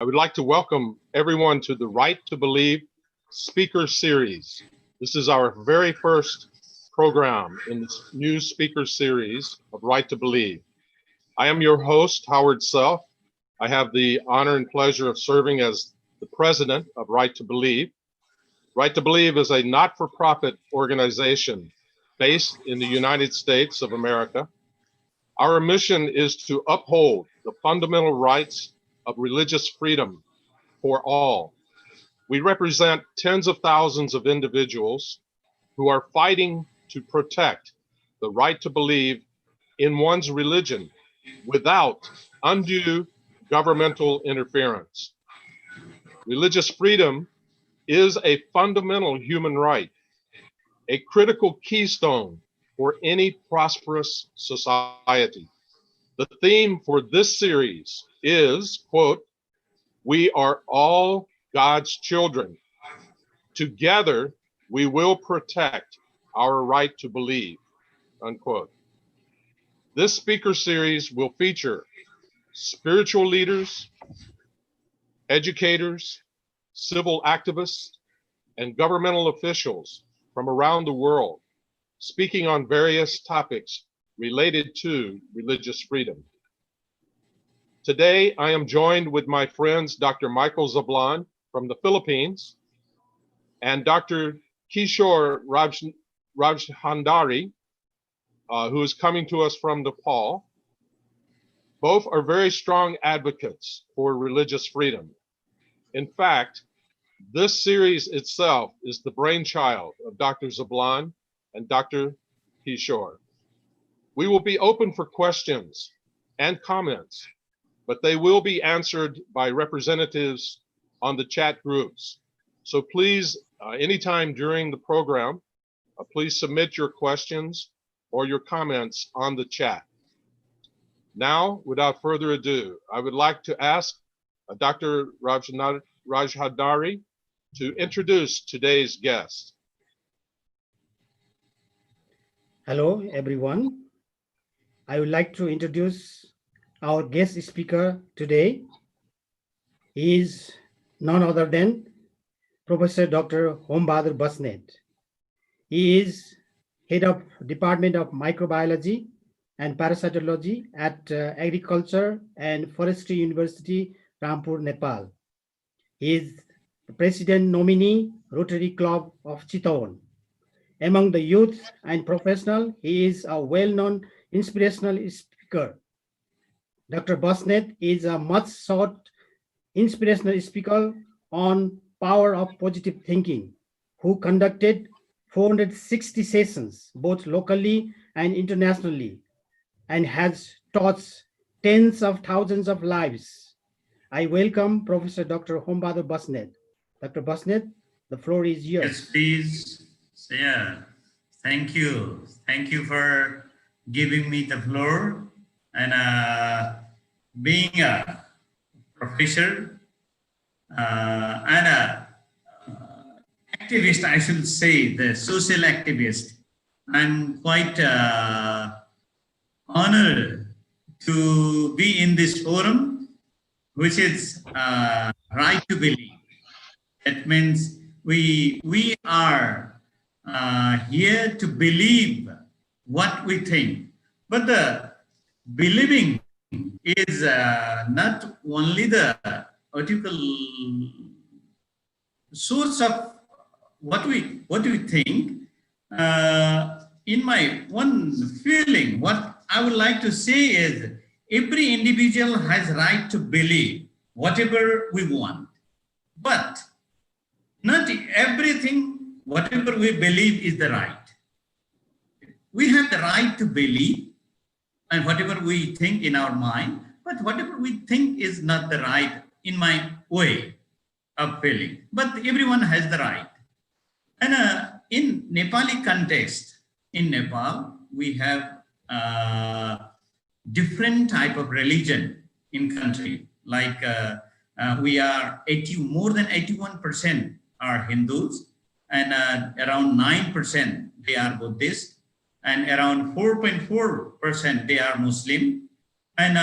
I would like to welcome everyone to the Right to Believe Speaker Series. This is our very first program in this new speaker series of Right to Believe. I am your host, Howard Self. I have the honor and pleasure of serving as the president of Right to Believe. Right to Believe is a not-for-profit organization based in the United States of America. Our mission is to uphold the fundamental rights of religious freedom for all. We represent tens of thousands of individuals who are fighting to protect the right to believe in one's religion without undue governmental interference. Religious freedom is a fundamental human right, a critical keystone for any prosperous society. The theme for this series is, quote, "We are all God's children. Together, we will protect our right to believe," unquote. This speaker series will feature spiritual leaders, educators, civil activists, and governmental officials from around the world, speaking on various topics related to religious freedom. Today, I am joined with my friends, Dr. Michael Zablan from the Philippines and Dr. Kishore Rajhandari, who is coming to us from Nepal. Both are very strong advocates for religious freedom. In fact, this series itself is the brainchild of Dr. Zablan and Dr. Kishore. We will be open for questions and comments, but they will be answered by representatives on the chat groups. So please, anytime during the program, please submit your questions or your comments on the chat. Now, without further ado, I would like to ask Dr. Rajhandari to introduce today's guest. Hello, everyone. I would like to introduce our guest speaker today. He is none other than Professor Dr. Hom Bahadur Basnet. He is head of Department of Microbiology and Parasitology at Agriculture and Forestry University, Rampur, Nepal. He is the president nominee, Rotary Club of Chittagong. Among the youth and professional, he is a well-known inspirational speaker. Dr. Basnet is a much sought inspirational speaker on Power of Positive Thinking, who conducted 460 sessions, both locally and internationally, and has taught tens of thousands of lives. I welcome Professor Dr. Hom Bahadur Basnet. Dr. Basnet, the floor is yours. Yes, please. So, yeah, thank you. Thank you for giving me the floor and being a professor and a activist, I should say, the social activist. I'm quite honored to be in this forum, which is right to believe. That means we are here to believe what we think, but the believing is not only the article source of what we think. In my one feeling, what I would like to say is every individual has right to believe whatever we want, but not everything, whatever we believe is the right. We have the right to believe and whatever we think in our mind, but whatever we think is not the right in my way of feeling. But everyone has the right. And in Nepali context, in Nepal, we have different type of religion in country. Like we are more than 81% are Hindus, and around 9% they are Buddhist, and around 4.4% they are Muslim. And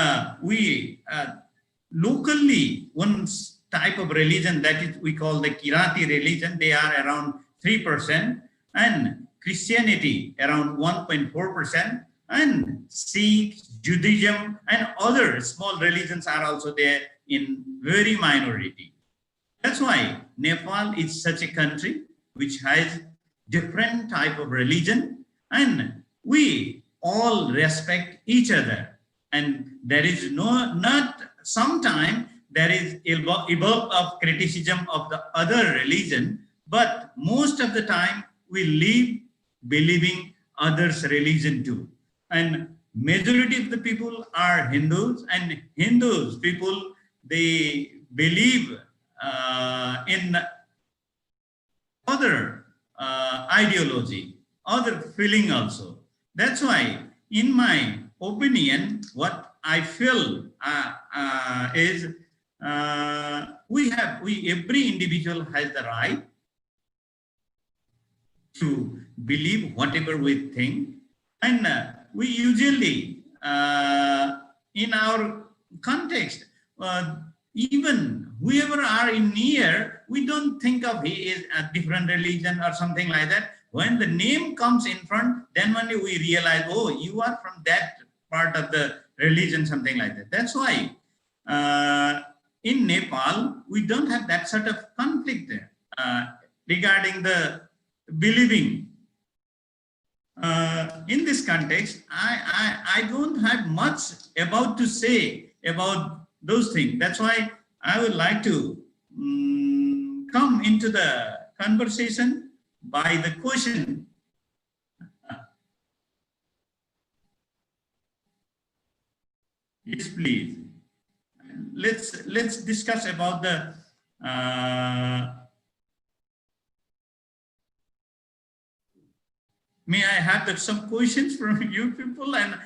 locally, one type of religion that is we call the Kirati religion, they are around 3%, and Christianity around 1.4%, and Sikhs, Judaism, and other small religions are also there in very minority. That's why Nepal is such a country which has different type of religion, and we all respect each other. And there is not sometime there is evoke of criticism of the other religion, but most of the time we live believing others' religion too. And majority of the people are Hindus, and Hindus people, they believe in other ideology, other feeling also. That's why, in my opinion, what I feel is every individual has the right to believe whatever we think, and we usually in our context, even whoever are in near, we don't think of he is a different religion or something like that. When the name comes in front, then only we realize, oh, you are from that part of the religion, something like that. That's why in Nepal, we don't have that sort of conflict there regarding the believing. In this context, I don't have much about to say about those things. That's why I would like to come into the conversation by the question. Yes, please. Let's discuss about the may I have some questions from you people, and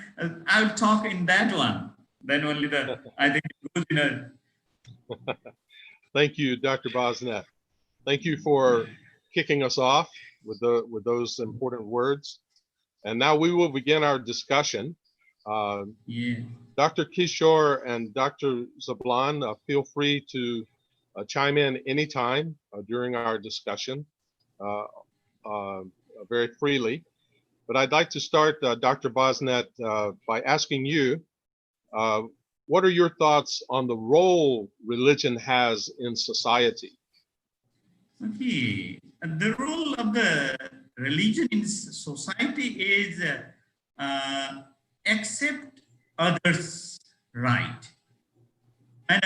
I'll talk in that one. Then only I think it goes in a. Thank you, Dr. Basnet. Thank you for kicking us off with those important words. And now we will begin our discussion. Yeah. Dr. Kishore and Dr. Zablan, feel free to chime in anytime during our discussion very freely. But I'd like to start, Dr. Basnet, by asking you, what are your thoughts on the role religion has in society? Okay, the role of the religion in society is accept others' right. And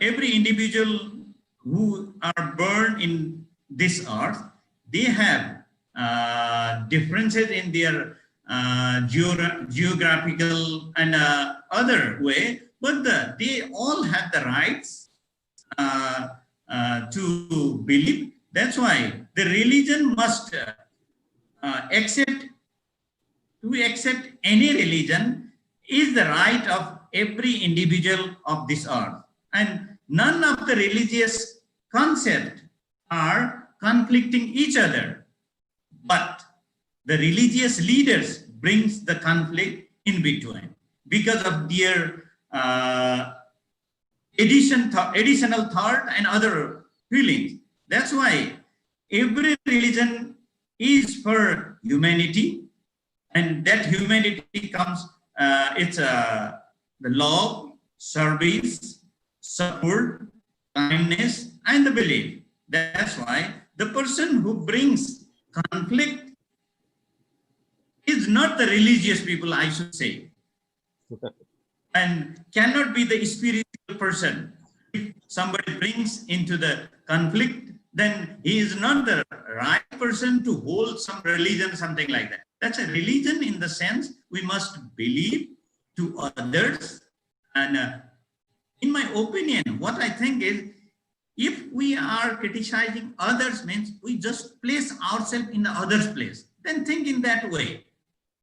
every individual who are born in this earth, they have differences in their geographical and other way, but they all have the rights to believe. That's why the religion must accept any religion is the right of every individual of this earth. And none of the religious concepts are conflicting each other, but the religious leaders brings the conflict in between because of their additional thought and other feelings. That's why every religion is for humanity, and that humanity comes, it's the love, service, support, kindness, and the belief. That's why the person who brings conflict is not the religious people, I should say, and cannot be the spiritual person. If somebody brings into the conflict, then he is not the right person to hold some religion, something like that. That's a religion in the sense we must believe to others. And in my opinion, what I think is, if we are criticizing others, means we just place ourselves in the other's place. Then think in that way.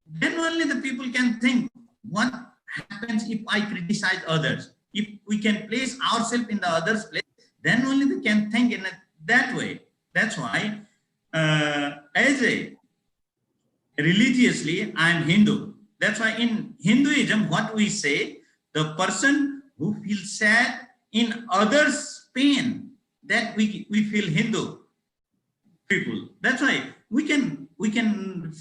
Then only the people can think what happens if I criticize others. If we can place ourselves in the other's place, then only they can think in that way. That's why, as a religiously, I am Hindu. That's why in Hinduism, what we say, the person who feel sad in others' pain, that we feel Hindu people. That's why we can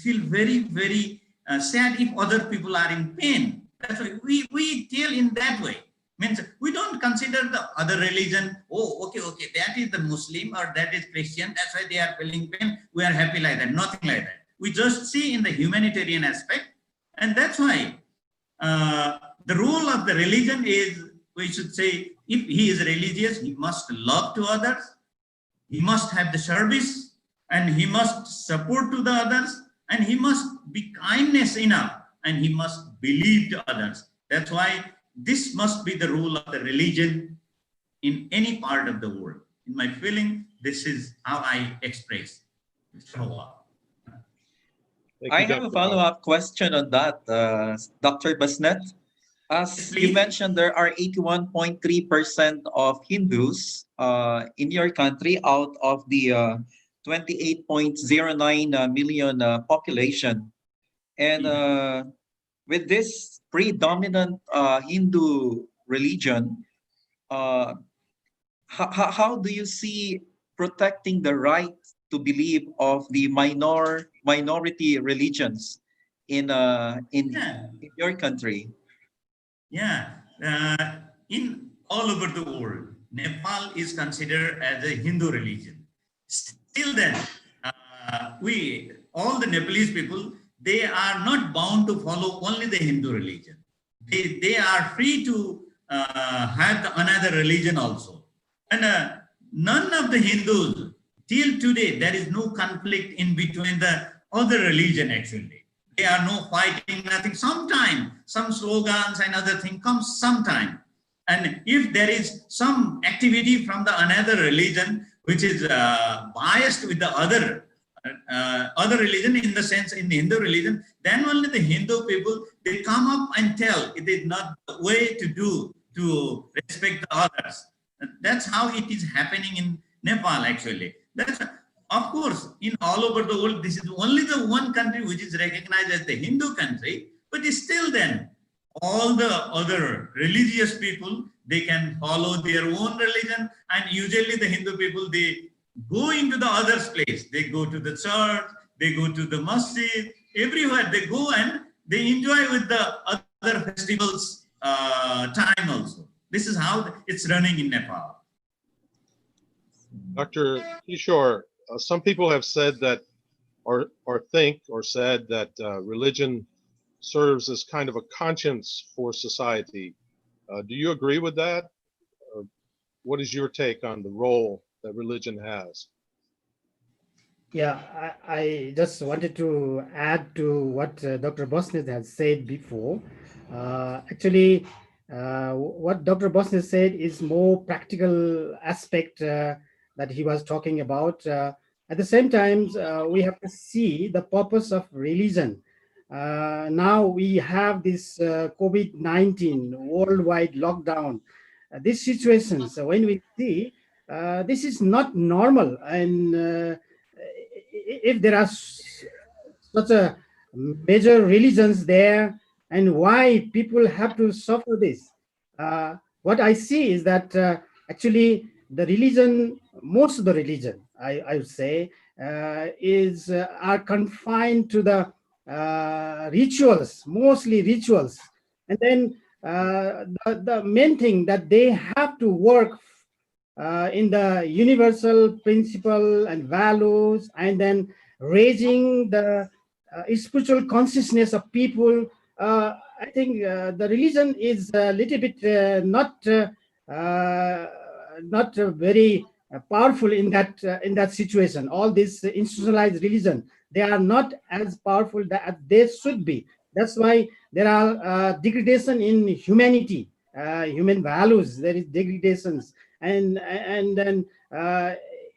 feel very sad if other people are in pain. That's why we tell in that way. Means we don't consider the other religion. Oh, okay, that is the Muslim or that is Christian. That's why they are feeling pain. We are happy like that. Nothing like that. We just see in the humanitarian aspect, and that's why the role of the religion is, we should say, if he is religious, he must love to others, he must have the service, and he must support to the others, and he must be kindness enough, and he must believe to others. That's why this must be the role of the religion in any part of the world. In my feeling, this is how I express. I have a follow-up question on that, Dr. Basnet. As you mentioned, there are 81.3% of Hindus in your country out of the 28.09 million population. And with this predominant Hindu religion, how do you see protecting the right to believe of the minority religions in your country? Yeah, in all over the world, Nepal is considered as a Hindu religion. Still then, all the Nepalese people, they are not bound to follow only the Hindu religion. They are free to have another religion also. And none of the Hindus, till today, there is no conflict in between the other religion actually. There are no fighting, nothing. Sometime, some slogans and other thing comes sometime. And if there is some activity from the another religion, which is biased with the other religion, in the sense in the Hindu religion, then only the Hindu people, they come up and tell it is not the way to do to respect the others. That's how it is happening in Nepal actually. That's, of course, in all over the world, this is only the one country which is recognized as the Hindu country, but still then, all the other religious people, they can follow their own religion, and usually the Hindu people, they go into the other's place. They go to the church, they go to the masjid, everywhere they go and they enjoy with the other festivals time also. This is how it's running in Nepal. Dr. Kishore, some people have said that, or think or said that religion serves as kind of a conscience for society. Do you agree with that? What is your take on the role that religion has? Yeah, I just wanted to add to what Dr. Basnet has said before. Actually, what Dr. Basnet said is more practical aspect that he was talking about. At the same time, we have to see the purpose of religion. Now we have this COVID-19 worldwide lockdown. These situations, when we see, this is not normal. And if there are such a major religions there, and why people have to suffer this, what I see is that actually the religion, most of the religion, I would say, are confined to the rituals, mostly rituals. And then the main thing that they have to work in the universal principle and values, and then raising the spiritual consciousness of people. I think the religion is a little bit not very powerful in that situation. All this institutionalized religion, they are not as powerful as they should be. That's why there are degradation in humanity, human values. There is degradations, and then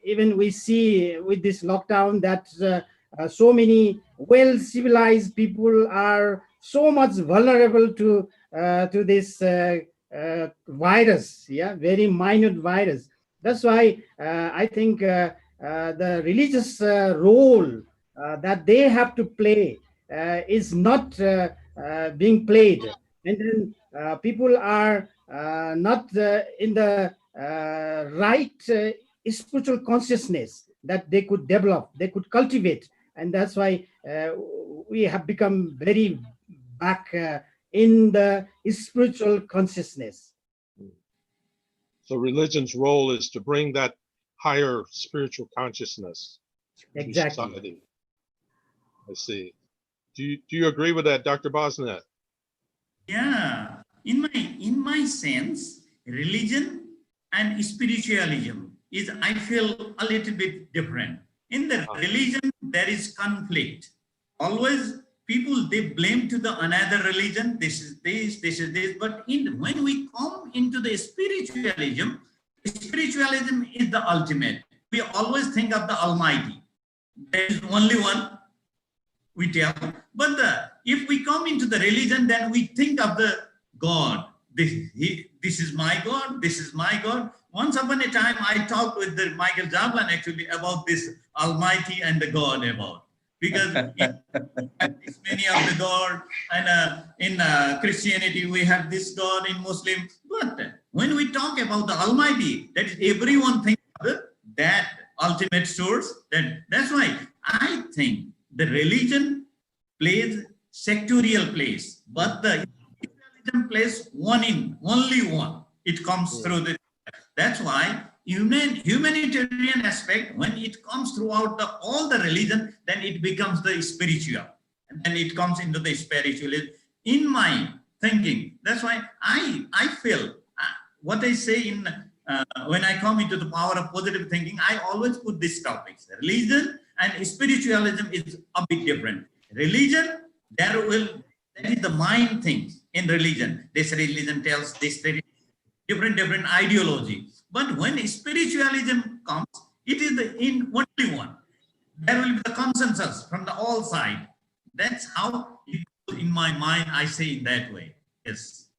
even we see with this lockdown that so many well civilized people are so much vulnerable to this virus. Yeah, very minute virus. That's why I think the religious role that they have to play is not being played. And then people are not in the right spiritual consciousness that they could develop, they could cultivate. And that's why we have become very back in the spiritual consciousness. So religion's role is to bring that higher spiritual consciousness to Exactly. society. I see. Do you agree with that, Dr. Basnet? Yeah, in my sense, religion and spiritualism is, I feel, a little bit different. In the religion, there is conflict. Always people, they blame to the another religion. This is this, this is this. But when we come into the spiritualism, spiritualism is the ultimate. We always think of the Almighty. There is only one, we tell. But if we come into the religion, then we think of the God. This is my God, this is my God. Once upon a time, I talked with the Michael Jablon actually about this Almighty and the God about. Because it's many of the God, and in Christianity, we have this God, in Muslim. But when we talk about the Almighty, that is, everyone thinks of that ultimate source. That's why I think the religion plays sectorial place, but the religion plays only one. It comes through the. That's why humanitarian aspect, when it comes throughout all the religion, then it becomes the spiritual, and then it comes into the spiritualism. In my thinking, that's why I feel what I say in when I come into the power of positive thinking, I always put these topics. Religion and spiritualism is a bit different. Religion, that is the mind things in religion. This religion tells this different ideology. But when spiritualism comes, it is in only one. There will be the consensus from the all side. That's how it goes in my mind. I say in that way. Yes.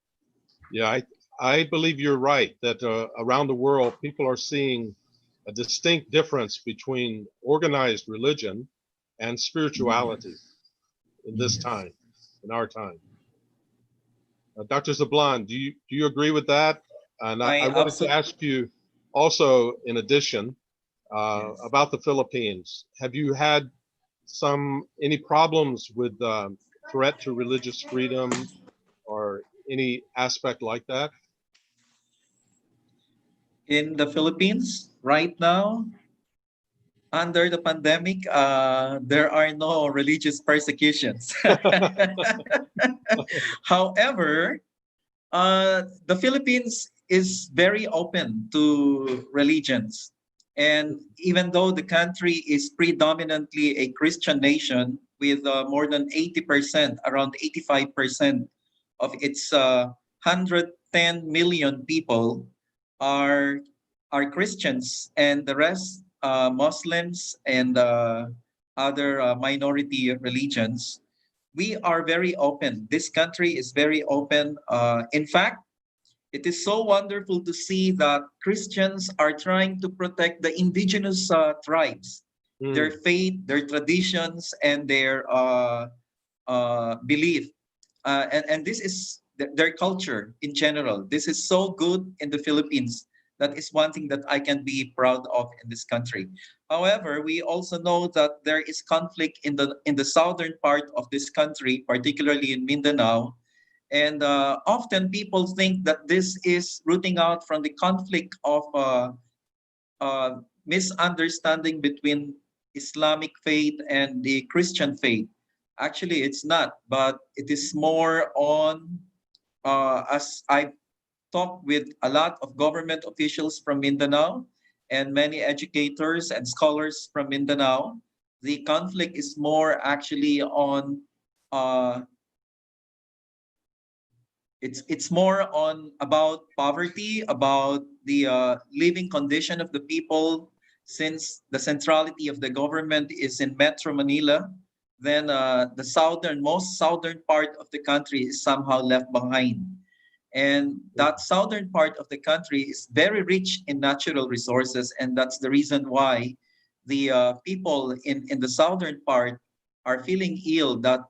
Yeah, I believe you're right that around the world, people are seeing a distinct difference between organized religion and spirituality in this time, in our time. Dr. Zablan, do you agree with that? And I wanted to ask you also, in addition, about the Philippines. Have you had any problems with threat to religious freedom or any aspect like that? In the Philippines right now, under the pandemic, there are no religious persecutions. However, the Philippines is very open to religions. And even though the country is predominantly a Christian nation with more than 80%, around 85% of its 110 million people are Christians, and the rest Muslims and other minority religions, we are very open. This country is very open. In fact, it is so wonderful to see that Christians are trying to protect the indigenous tribes, their faith, their traditions, and their belief. And this is their culture in general. This is so good in the Philippines. That is one thing that I can be proud of in this country. However, we also know that there is conflict in the southern part of this country, particularly in Mindanao. And often people think that this is rooting out from the conflict of misunderstanding between Islamic faith and the Christian faith. Actually, it's not, but it is more on, as I talked with a lot of government officials from Mindanao and many educators and scholars from Mindanao, the conflict is more actually on it's more on about poverty, about the living condition of the people. Since the centrality of the government is in Metro Manila, then the most southern part of the country is somehow left behind. And that southern part of the country is very rich in natural resources, and that's the reason why the people in the southern part are feeling ill that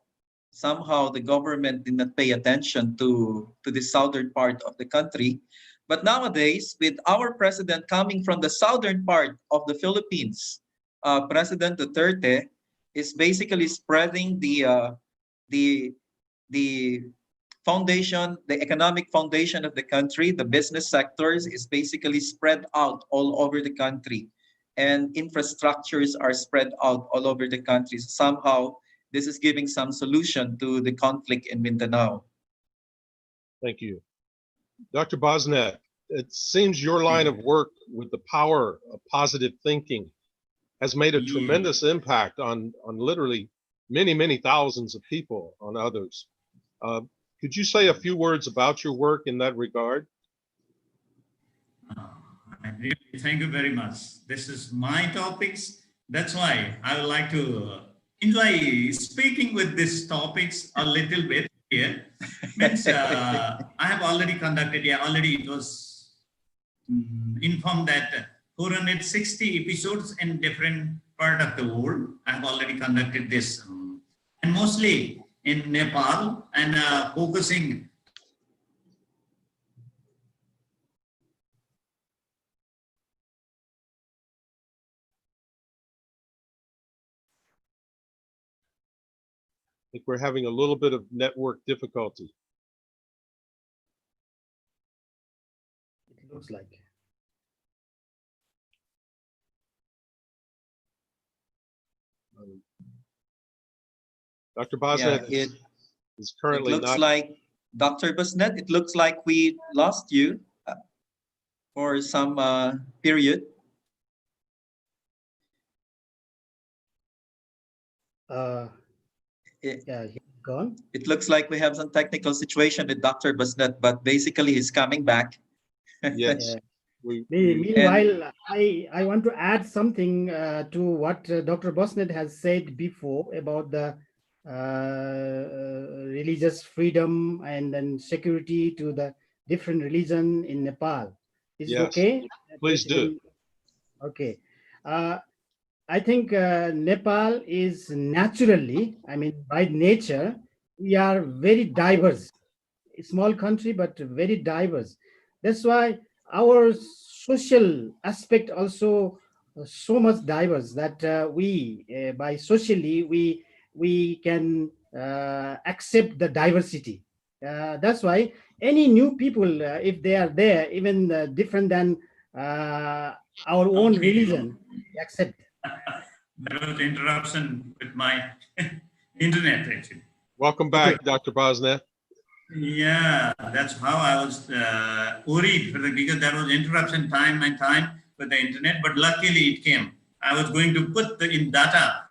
somehow the government did not pay attention to the southern part of the country. But nowadays, with our president coming from the southern part of the Philippines, President Duterte is basically spreading the the foundation, the economic foundation of the country, the business sectors is basically spread out all over the country, and infrastructures are spread out all over the country. Somehow, this is giving some solution to the conflict in Mindanao. Thank you. Dr. Basnet, it seems your line of work with the power of positive thinking has made a tremendous impact on literally many thousands of people, on others. Could you say a few words about your work in that regard? Really, thank you very much. This is my topics. That's why I would like to enjoy speaking with these topics a little bit here. Means, I have already conducted, already it was informed that 460 episodes in different part of the world. I have already conducted this, and mostly in Nepal, and focusing. I think we're having a little bit of network difficulty. It looks like. Dr. Basnet is currently it looks not. Like Dr. Basnet, it looks like we lost you for some period. Yeah, he's gone. It looks like we have some technical situation with Dr. Basnet, but basically he's coming back. Yes. Meanwhile, I want to add something to what Dr. Basnet has said before about the religious freedom and then security to the different religion in Nepal. Is it okay? Please do. Okay. I think Nepal is naturally, I mean, by nature, we are very diverse. A small country, but very diverse. That's why our social aspect also so much diverse that by socially, we can accept the diversity. That's why any new people, if they are there, even different than our own religion, we accept. There was interruption with my internet, actually. Welcome back, Dr. Basnet. Yeah, that's how I was worried because there was interruption time with the internet, but luckily it came. I was going to put in data.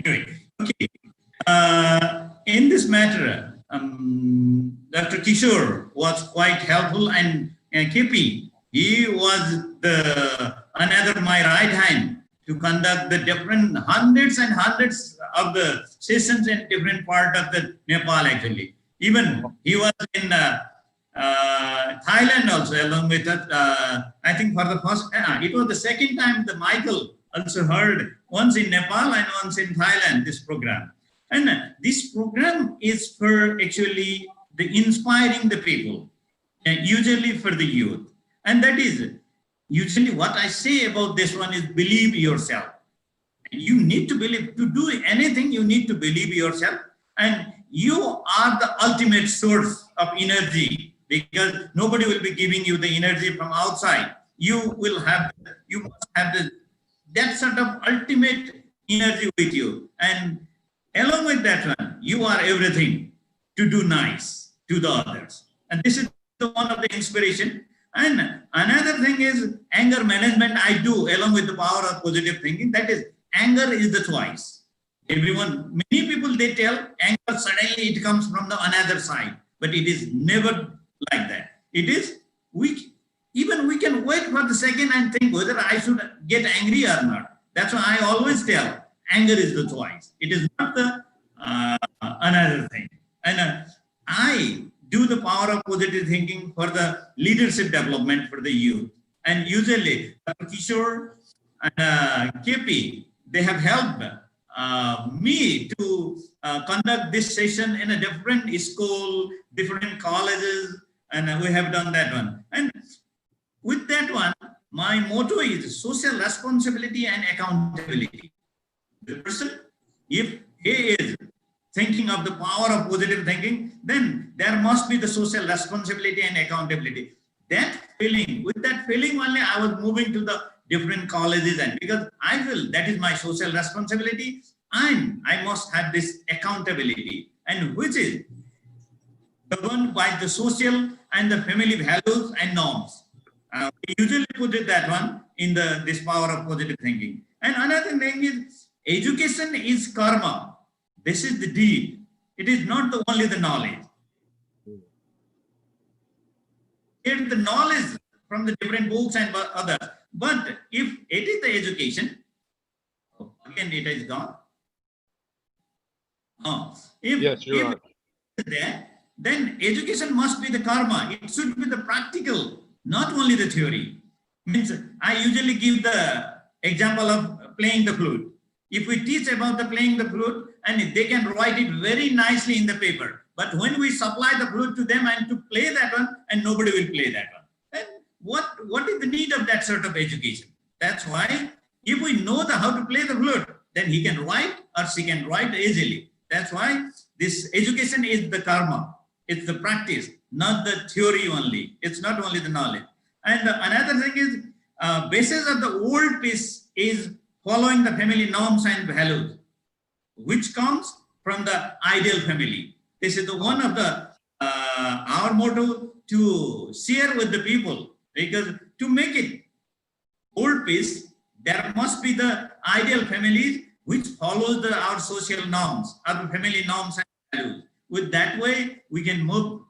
Anyway, okay. In this matter, Dr. Kishore was quite helpful, and KP, he was another my right hand to conduct the different hundreds and hundreds of the sessions in different part of the Nepal, actually. Even he was in Thailand also along with us. I think for the first, it was the second time the Michael also heard, once in Nepal and once in Thailand, this program. And this program is for actually the inspiring the people, usually for the youth. And that is, usually what I say about this one is believe yourself. You need to believe, to do anything, you need to believe yourself. And you are the ultimate source of energy, because nobody will be giving you the energy from outside. You must have that sort of ultimate energy with you. And along with that one, you are everything to do nice to the others. And this is one of the inspiration. And another thing is anger management I do along with the power of positive thinking. That is, anger is the choice. Everyone, many people, they tell anger suddenly it comes from the another side, but it is never like that. It is, we can wait for the second and think whether I should get angry or not. That's why I always tell anger is the choice. It is not the another thing. And I do the power of positive thinking for the leadership development for the youth. And usually, Kishore and KP, they have helped me to conduct this session in a different school, different colleges, and we have done that one. And with that one, my motto is social responsibility and accountability. The person, if he is thinking of the power of positive thinking, then there must be the social responsibility and accountability. That feeling, with that feeling only, I was moving to the different colleges, and because I feel that is my social responsibility, and I must have this accountability, and which is governed by the social and the family values and norms. We usually put it that one in this power of positive thinking. And another thing is, education is karma. This is the deed. It is not only the knowledge. Get the knowledge from the different books and others. But if it is the education, again it is gone. Yes, you're right. There, then education must be the karma. It should be the practical, not only the theory. Means I usually give the example of playing the flute. If we teach about the playing the flute, and they can write it very nicely in the paper, but when we supply the flute to them and to play that one, and nobody will play that one, then what is the need of that sort of education? That's why if we know how to play the flute, then he can write or she can write easily. That's why this education is the karma. It's the practice, not the theory only. It's not only the knowledge. And another thing is, basis of the old piece is following the family norms and values, which comes from the ideal family. This is the one of the our motto to share with the people, because to make it old piece, there must be the ideal families which follows our social norms, our family norms and values. With that way, we can move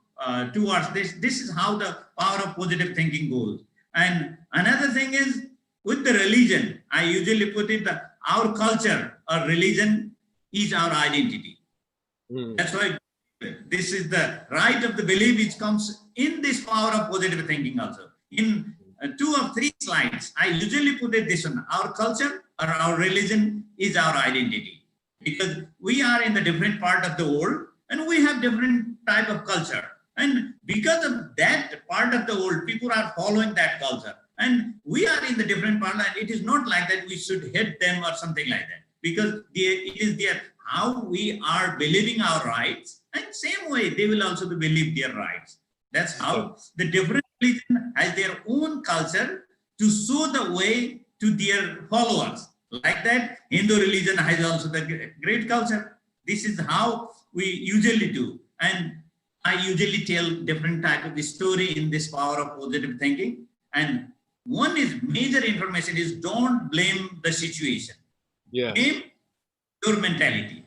towards this. This is how the power of positive thinking goes. And another thing is, with the religion, I usually put it that our culture or religion is our identity. That's why this is the right of the belief which comes in this power of positive thinking also. In 2 or 3 slides, I usually put it this one: our culture or our religion is our identity. Because we are in the different part of the world and we have different type of culture. And because of that part of the world, people are following that culture. And we are in the different part, and it is not like that we should hate them or something like that. Because it is their how we are believing our rights, and same way they will also believe their rights. That's how the different religion has their own culture to show the way to their followers. Like that, Hindu religion has also the great culture. This is how we usually do. And I usually tell different type of the story in this power of positive thinking. And one is major information is, don't blame the situation. Yeah. Blame your mentality.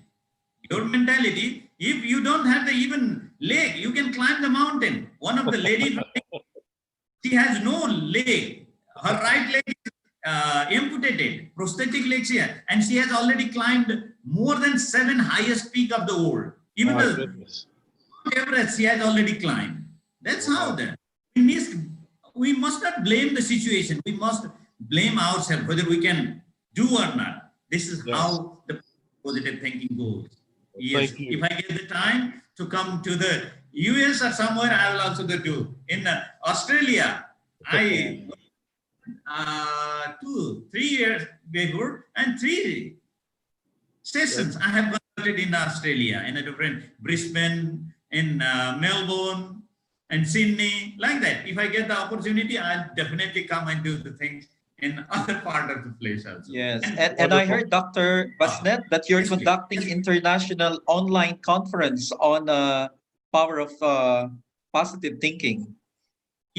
Your mentality, if you don't have the even leg, you can climb the mountain. One of the ladies, she has no leg. Her right leg is amputated, prosthetic legs here, and she has already climbed more than 7 highest peak of the world. Even the Everest she has already climbed. That's how then. We must not blame the situation. We must blame ourselves whether we can do or not. This is how the positive thinking goes. Yes, if I get the time to come to the US or somewhere, I will also go to. In Australia, I 2-3 years before, and 3 sessions I have conducted in Australia, in a different Brisbane, in Melbourne, and Sydney, like that. If I get the opportunity, I'll definitely come and do the things in other part of the place also. Yes, and I heard, Dr. Basnet, that you're conducting international online conference on power of positive thinking.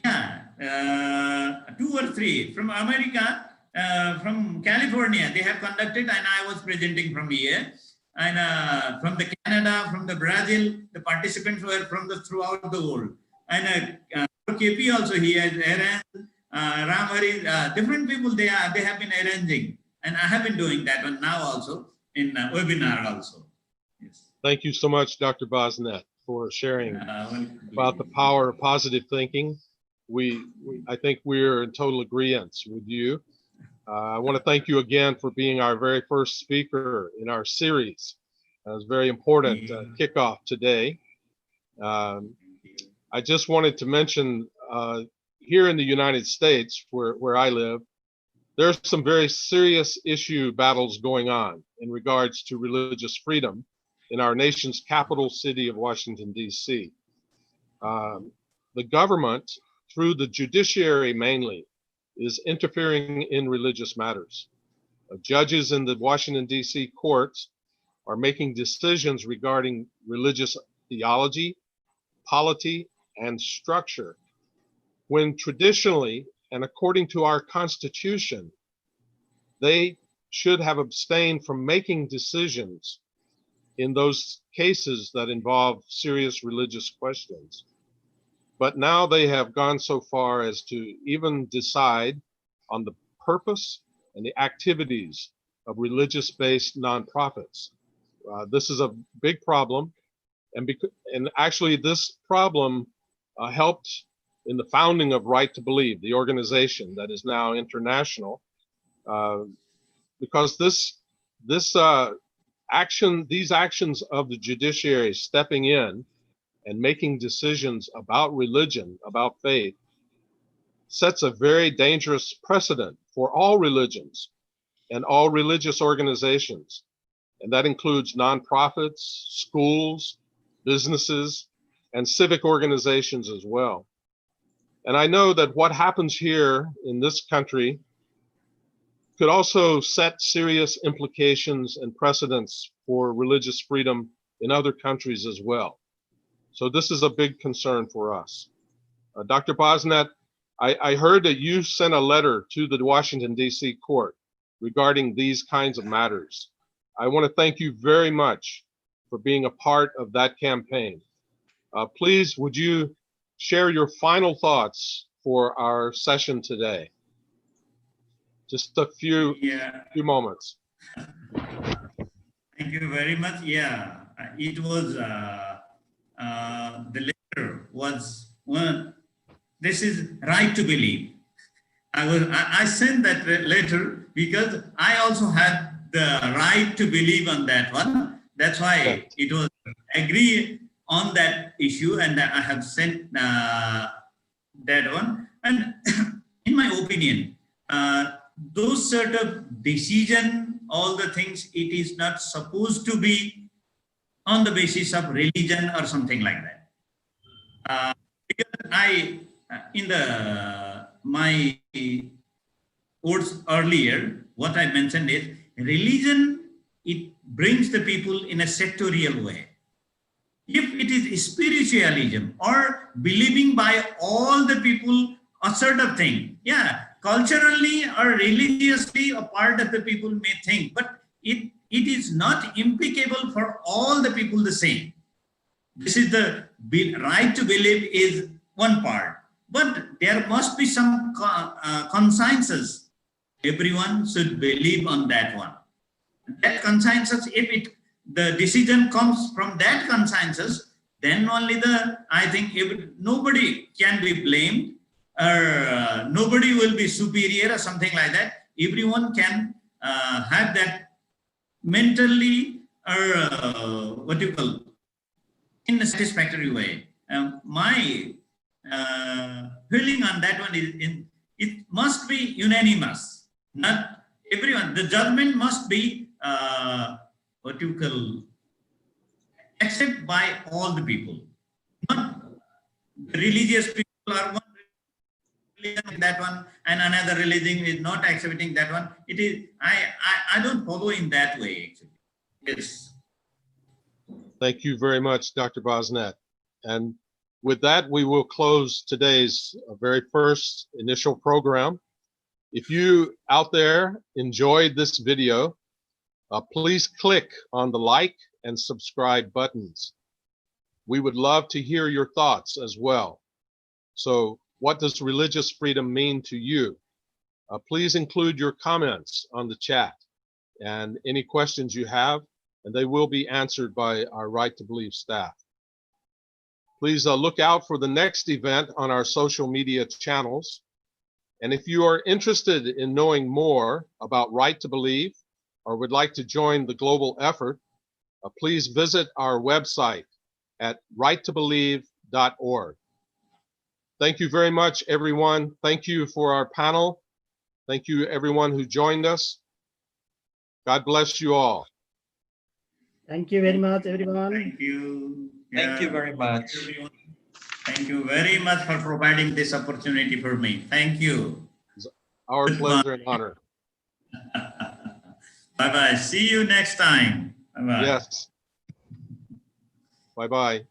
Yeah, 2 or 3 from America, from California. They have conducted, and I was presenting from here. And from the Canada, from the Brazil, the participants were from throughout the world. And KP also, he has arranged, Ramari, different people they have been arranging, and I have been doing that one now also in webinar also. Yes. Thank you so much, Dr. Basnet, for sharing about the power of positive thinking. I think we're in total agreement with you. I want to thank you again for being our very first speaker in our series. It was very important kickoff today. I just wanted to mention here in the United States, where I live, there's some very serious issue battles going on in regards to religious freedom in our nation's capital city of Washington, D.C. The government, through the judiciary mainly, is interfering in religious matters. Judges in the Washington, D.C. courts are making decisions regarding religious theology, polity, and structure, when traditionally, and according to our Constitution, they should have abstained from making decisions in those cases that involve serious religious questions. But now they have gone so far as to even decide on the purpose and the activities of religious-based nonprofits. This is a big problem, and actually this problem helped in the founding of Right to Believe, the organization that is now international, because these actions of the judiciary stepping in and making decisions about religion, about faith, sets a very dangerous precedent for all religions and all religious organizations. And that includes nonprofits, schools, businesses, and civic organizations as well. And I know that what happens here in this country could also set serious implications and precedents for religious freedom in other countries as well. So this is a big concern for us. Dr. Basnet, I heard that you sent a letter to the Washington, D.C. court regarding these kinds of matters. I want to thank you very much for being a part of that campaign. Please, would you share your final thoughts for our session today? Just a few moments. Thank you very much. Yeah, it was, the letter was one, this is right to believe. I sent that letter because I also had the right to believe on that one. That's why it was agree on that issue, and I have sent that one. And in my opinion, those sort of decision, all the things, it is not supposed to be on the basis of religion or something like that. Because I, in my words earlier, what I mentioned is religion, it brings the people in a sectorial way. If it is spiritualism or believing by all the people a sort of thing, yeah, culturally or religiously a part of the people may think, but it is not implicable for all the people the same. This is the right to believe is one part, but there must be some consensus. Everyone should believe on that one. That consensus, if the decision comes from that consensus, then only I think nobody can be blamed, or nobody will be superior or something like that. Everyone can have that mentally, or what you call, in a satisfactory way. My feeling on that one is it must be unanimous, not everyone. The judgment must be what you call, accepted by all the people. Not the religious people are one religion, that one, and another religion is not accepting that one. It is, I don't follow in that way, actually. Yes. Thank you very much, Dr. Basnet. And with that, we will close today's very first initial program. If you out there enjoyed this video, please click on the like and subscribe buttons. We would love to hear your thoughts as well. So what does religious freedom mean to you? Please include your comments on the chat and any questions you have, and they will be answered by our Right to Believe staff. Please look out for the next event on our social media channels. And if you are interested in knowing more about Right to Believe or would like to join the global effort, please visit our website at righttobelieve.org. Thank you very much, everyone. Thank you for our panel. Thank you, everyone who joined us. God bless you all. Thank you very much, everyone. Thank you. Thank you very much. Everyone. Thank you very much for providing this opportunity for me. Thank you. It's our pleasure and honor. Bye-bye. See you next time. Bye-bye. Yes. Bye-bye.